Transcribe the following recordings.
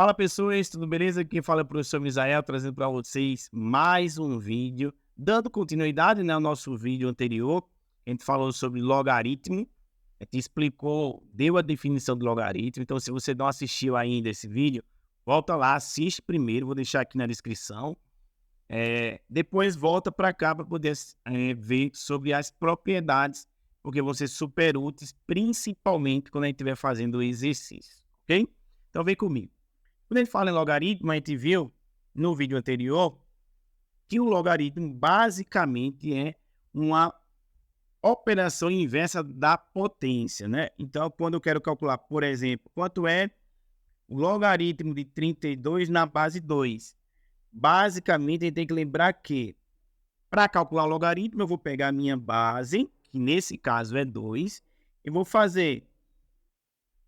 Fala pessoas, tudo beleza? Quem fala é o professor Misael, trazendo para vocês mais um vídeo, dando continuidade, né, ao nosso vídeo anterior. A gente falou sobre logaritmo, a gente explicou, deu a definição do logaritmo. Então, se você não assistiu ainda esse vídeo, volta lá, assiste primeiro, vou deixar aqui na descrição. Depois volta para cá para poder ver sobre as propriedades, porque vão ser super úteis, principalmente quando a gente estiver fazendo o exercício, ok? Então vem comigo. Quando a gente fala em logaritmo, a gente viu no vídeo anterior que o logaritmo basicamente é uma operação inversa da potência, né? Então, quando eu quero calcular, por exemplo, quanto é o logaritmo de 32 na base 2, basicamente a gente tem que lembrar que para calcular o logaritmo eu vou pegar a minha base, que nesse caso é 2, e vou fazer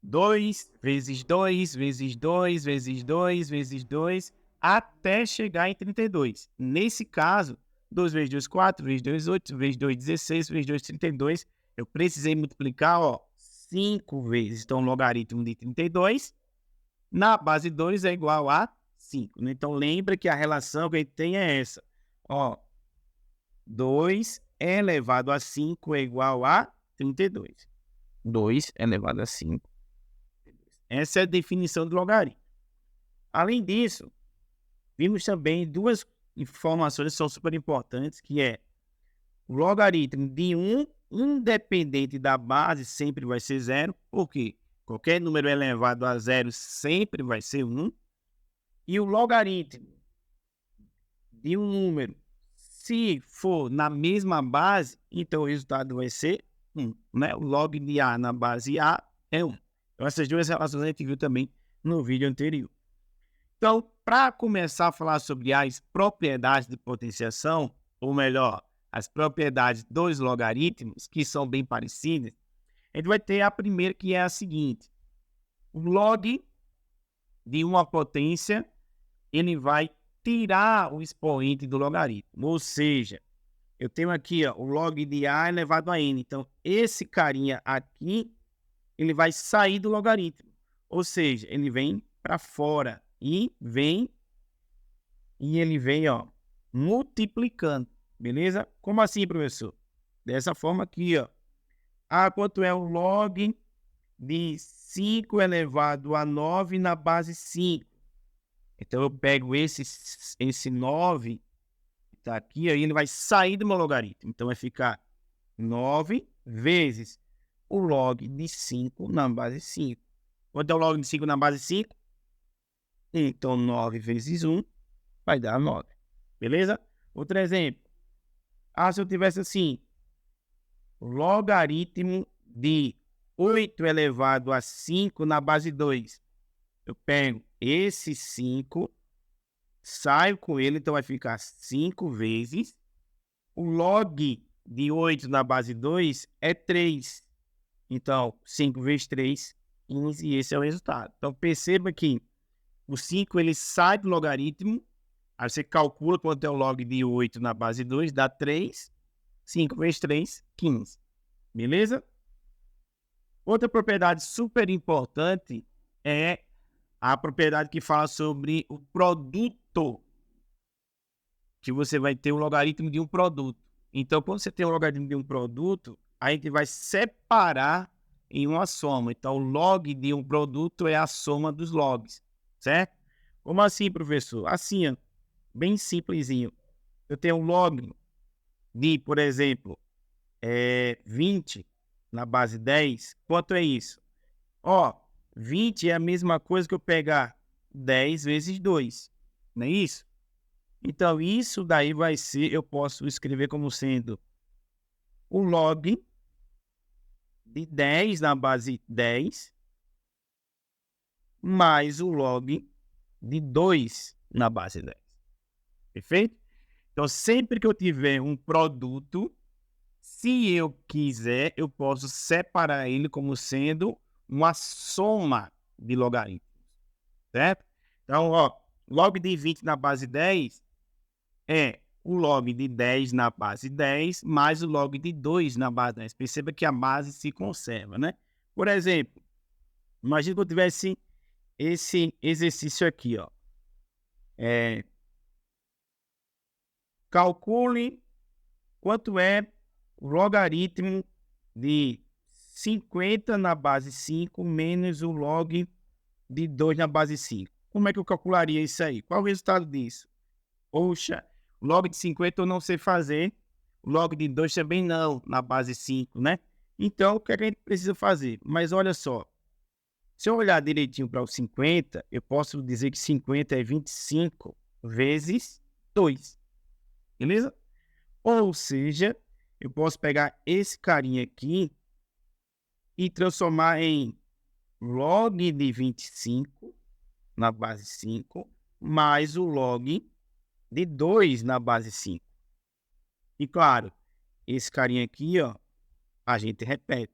2 vezes 2 vezes 2 vezes 2 vezes 2 até chegar em 32. Nesse caso, 2 vezes 2, 4, vezes 2, 8, vezes 2, 16, vezes 2, 32. Eu precisei multiplicar, 5 vezes. Então, o logaritmo de 32 na base 2 é igual a 5. Né? Então, lembra que a relação que a gente tem é essa. 2 elevado a 5 é igual a 32. 2 elevado a 5. Essa é a definição do logaritmo. Além disso, vimos também duas informações que são super importantes, que é o logaritmo de 1, independente da base, sempre vai ser 0, porque qualquer número elevado a 0 sempre vai ser 1. E o logaritmo de um número, se for na mesma base, então o resultado vai ser 1. Né? O log de A na base A é 1. Então, essas duas relações a gente viu também no vídeo anterior. Então, para começar a falar sobre as propriedades de potenciação, ou melhor, as propriedades dos logaritmos, que são bem parecidas, a gente vai ter a primeira, que é a seguinte. O log de uma potência, ele vai tirar o expoente do logaritmo. Ou seja, eu tenho aqui o log de A elevado a N. Então, esse carinha aqui, ele vai sair do logaritmo. Ou seja, ele vem para fora. E ele vem, multiplicando, beleza? Como assim, professor? Dessa forma aqui, quanto é o log de 5 elevado a 9 na base 5? Então, eu pego esse 9, que está aqui, aí ele vai sair do meu logaritmo. Então, vai ficar 9 vezes o log de 5 na base 5. Quanto é o log de 5 na base 5? Então, 9 vezes 1 vai dar 9. Beleza? Outro exemplo. Se eu tivesse assim, logaritmo de 8 elevado a 5 na base 2. Eu pego esse 5, saio com ele, então vai ficar 5 vezes. O log de 8 na base 2 é 3. Então, 5 vezes 3, 15, e esse é o resultado. Então, perceba que o 5 ele sai do logaritmo, aí você calcula quanto é o log de 8 na base 2, dá 3, 5 vezes 3, 15. Beleza? Outra propriedade super importante é a propriedade que fala sobre o produto, que você vai ter o logaritmo de um produto. Então, quando você tem o logaritmo de um produto, a gente vai separar em uma soma. Então, o log de um produto é a soma dos logs, certo? Como assim, professor? Assim, bem simplesinho. Eu tenho um log de, por exemplo, 20 na base 10. Quanto é isso? 20 é a mesma coisa que eu pegar 10 vezes 2. Não é isso? Então, isso daí vai ser, eu posso escrever como sendo o log de 10 na base 10 mais o log de 2 na base 10. Perfeito? Então, sempre que eu tiver um produto, se eu quiser, eu posso separar ele como sendo uma soma de logaritmos, certo? Então, log de 20 na base 10 é o log de 10 na base 10 mais o log de 2 na base 10. Perceba que a base se conserva, né? Por exemplo, imagina que eu tivesse esse exercício aqui, ó. Calcule quanto é o logaritmo de 50 na base 5 menos o log de 2 na base 5. Como é que eu calcularia isso aí? Qual o resultado disso? Poxa, log de 50 eu não sei fazer, log de 2 também não, na base 5, né? Então, o que é que a gente precisa fazer? Mas olha só, se eu olhar direitinho para o 50, eu posso dizer que 50 é 25 vezes 2, beleza? Ou seja, eu posso pegar esse carinha aqui e transformar em log de 25 na base 5 mais o log de 2 na base 5. E claro, esse carinha aqui, ó, a gente repete.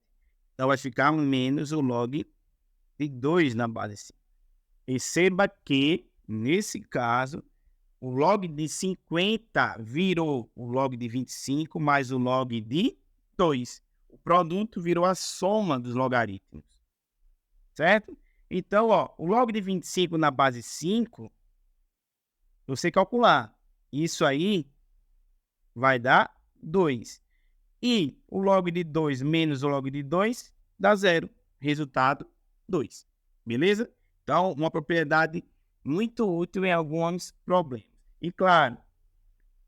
Então vai ficar menos o log de 2 na base 5. Perceba que, nesse caso, o log de 50 virou o log de 25 mais o log de 2. O produto virou a soma dos logaritmos, certo? Então, ó, o log de 25 na base 5, eu sei calcular. Isso aí vai dar 2. E o log de 2 menos o log de 2 dá 0. Resultado, 2. Beleza? Então, uma propriedade muito útil em alguns problemas. E claro,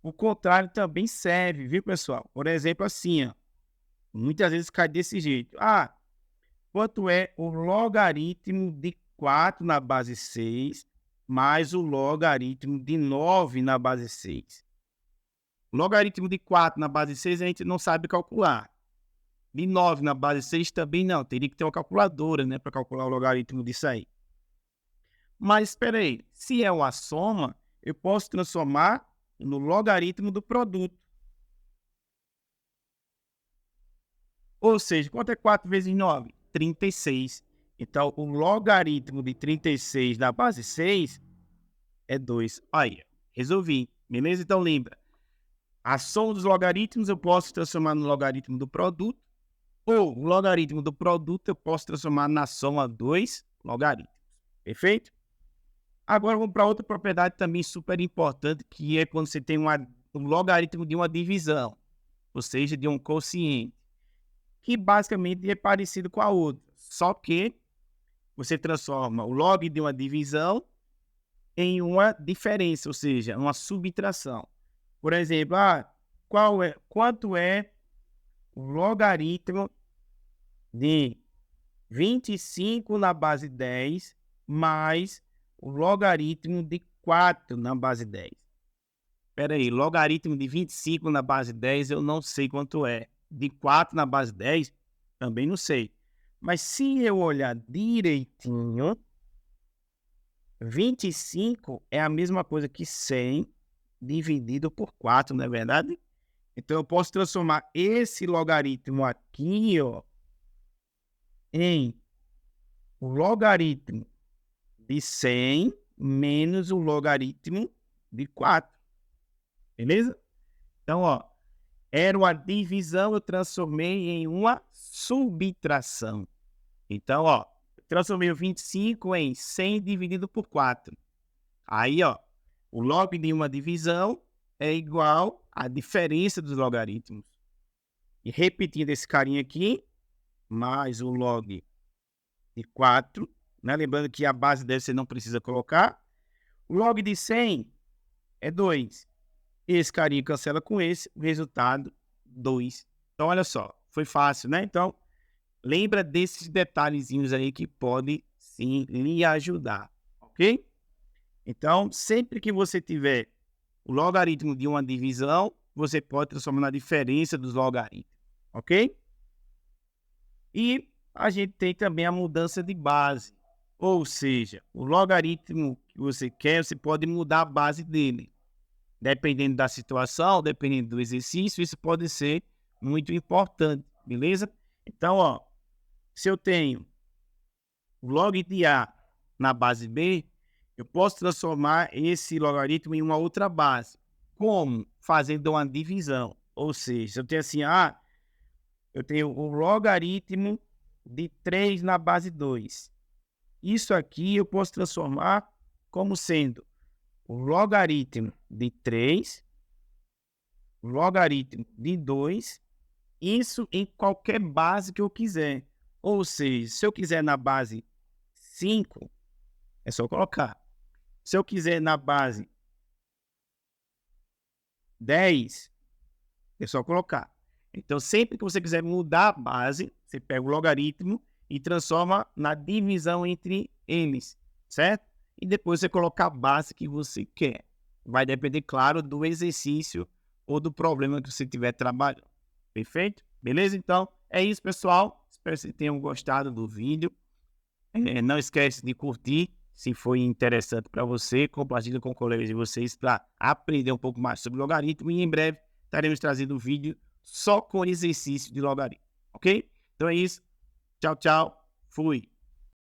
o contrário também serve, viu, pessoal? Por exemplo, assim, ó, muitas vezes cai desse jeito. Ah, quanto é o logaritmo de 4 na base 6 mais o logaritmo de 9 na base 6? O logaritmo de 4 na base 6 a gente não sabe calcular. De 9 na base 6 também não. Teria que ter uma calculadora, né, para calcular o logaritmo disso aí. Mas espera aí, se é uma soma, eu posso transformar no logaritmo do produto. Ou seja, quanto é 4 vezes 9? 36. Então, o logaritmo de 36 na base 6 é 2. Aí, resolvi. Beleza? Então, lembra. A soma dos logaritmos eu posso transformar no logaritmo do produto. Ou o logaritmo do produto eu posso transformar na soma dos logaritmos. Perfeito? Agora vamos para outra propriedade também super importante, que é quando você tem um logaritmo de uma divisão, ou seja, de um quociente, que basicamente é parecido com a outra, só que você transforma o log de uma divisão em uma diferença, ou seja, uma subtração. Por exemplo, quanto é o logaritmo de 25 na base 10 mais o logaritmo de 4 na base 10. Espera aí, logaritmo de 25 na base 10 eu não sei quanto é. De 4 na base 10 também não sei. Mas se eu olhar direitinho, 25 é a mesma coisa que 100 dividido por 4, não é verdade? Então eu posso transformar esse logaritmo aqui, ó, em o logaritmo de 100 menos o logaritmo de 4. Beleza? Então, ó, era uma divisão, eu transformei em uma subtração. Então, ó, transformei o 25 em 100 dividido por 4. Aí, ó, o log de uma divisão é igual à diferença dos logaritmos. E repetindo esse carinha aqui, mais o log de 4, né? Lembrando que a base deve você não precisa colocar. O log de 100 é 2. Esse carinha cancela com esse, o resultado, 2. Então, olha só, foi fácil, né? Então, lembra desses detalhezinhos aí que podem, sim, lhe ajudar, ok? Então, sempre que você tiver o logaritmo de uma divisão, você pode transformar na diferença dos logaritmos, ok? E a gente tem também a mudança de base, ou seja, o logaritmo que você quer, você pode mudar a base dele. Dependendo da situação, dependendo do exercício, isso pode ser muito importante, beleza? Então, ó, se eu tenho o log de A na base B, eu posso transformar esse logaritmo em uma outra base. Como? Fazendo uma divisão. Ou seja, eu tenho assim, eu tenho o logaritmo de 3 na base 2. isso aqui eu posso transformar como sendo o logaritmo de 3, o logaritmo de 2, isso em qualquer base que eu quiser. Ou seja, se eu quiser na base 5, é só colocar. Se eu quiser na base 10, é só colocar. Então, sempre que você quiser mudar a base, você pega o logaritmo e transforma na divisão entre eles, certo? E depois você coloca a base que você quer. Vai depender, claro, do exercício ou do problema que você estiver trabalhando. Perfeito? Beleza? Então, é isso, pessoal. Espero que vocês tenham gostado do vídeo. Não esquece de curtir, se foi interessante para você. Compartilhe com colegas de vocês para aprender um pouco mais sobre logaritmo. E em breve estaremos trazendo um vídeo só com exercício de logaritmo. Ok? Então é isso. Tchau, tchau. Fui.